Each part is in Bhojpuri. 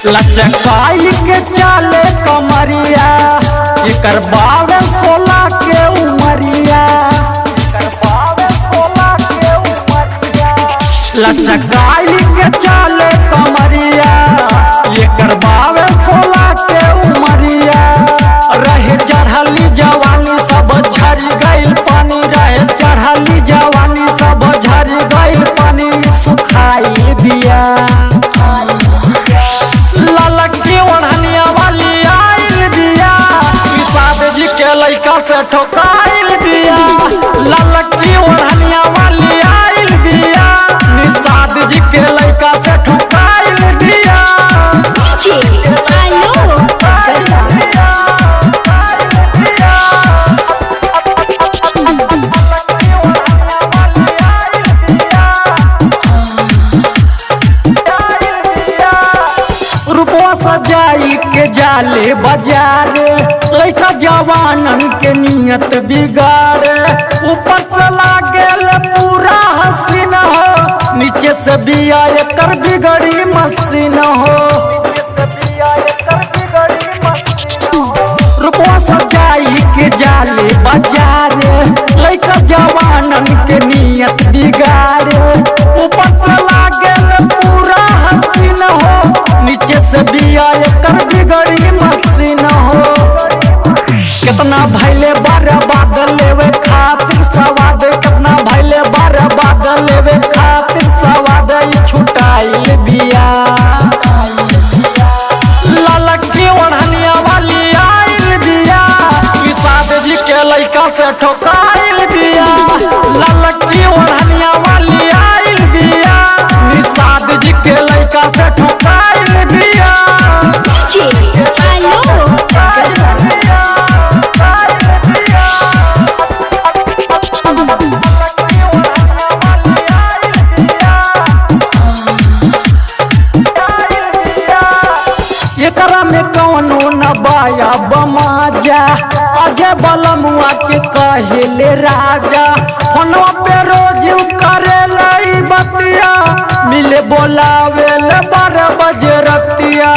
लचकाई के चाले कमरिया एकर बावे 16 के उमरिया। लचकाई के चाले कमरिया एकर बावे 16 के उमरिया। रहे चढ़ली जवानी सब झरी गइल पानी, रहे चढ़ली जवानी सब झरी गइल पानी, सुखाई दिया। लइका से ठोकाइल दिया, ललकी ओढ़निया वाली आइल दिया, निषाद जी के लइका से ठोकाइल दिया। रुपवा सजाई के जाले बाजार, लइका जवानन के नियत बिगाड़े। ऊपर से लागेल पूरा हसीन हो, नीचे से बिया एकर बिगड़ी मसीन हो। रुपवा सजाई के जाले बाजार, लइका जवानन के नियत बिगाड़े। ऊपर से लागेल पूरा हसीन हो, नीचे से बिया एकर बिगड़ी मसीन हो। कितना भैले बर्बाद लेवे खातिर सवाद, कितना भैले बर्बाद लेवे खातिर सवाद, छुटाइल बिया। ललकी ओढ़निया वाली आइल बिया, निषाद जी के लइका से ठोकाइल बिया। ललकी ओढ़निया वाली आइल बिया, निषाद जी के लइका से ठोकाइल बिया। एकरा में कौनो न बाया बमाजा, अजय बलमुआ के कहेले राजा। फोनवा पे रोज करेले बतिया, मिले बोलावेले 12 बजे रतिया।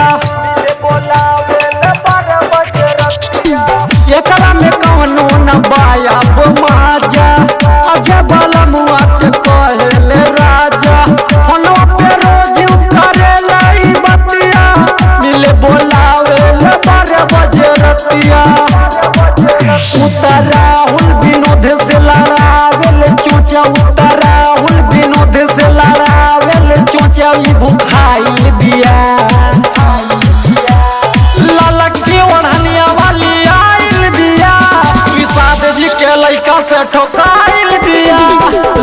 एकरा में कौनो न बाया बमाजा, अजय बलमुआ के कहेले राजा। फोनवा पे रोज करेले बतिया, मिले बोलावेले 12 बजे रतिया। उतर राहुल विनोद से लड़ावेले चोचा, उतर राहुल विनोद से लड़ावेले चोचा, ई भुखाइल बिया। ललकी ओढ़निया वाली आइल बिया, निषाद जी के लइका से ठोकाइल बिया।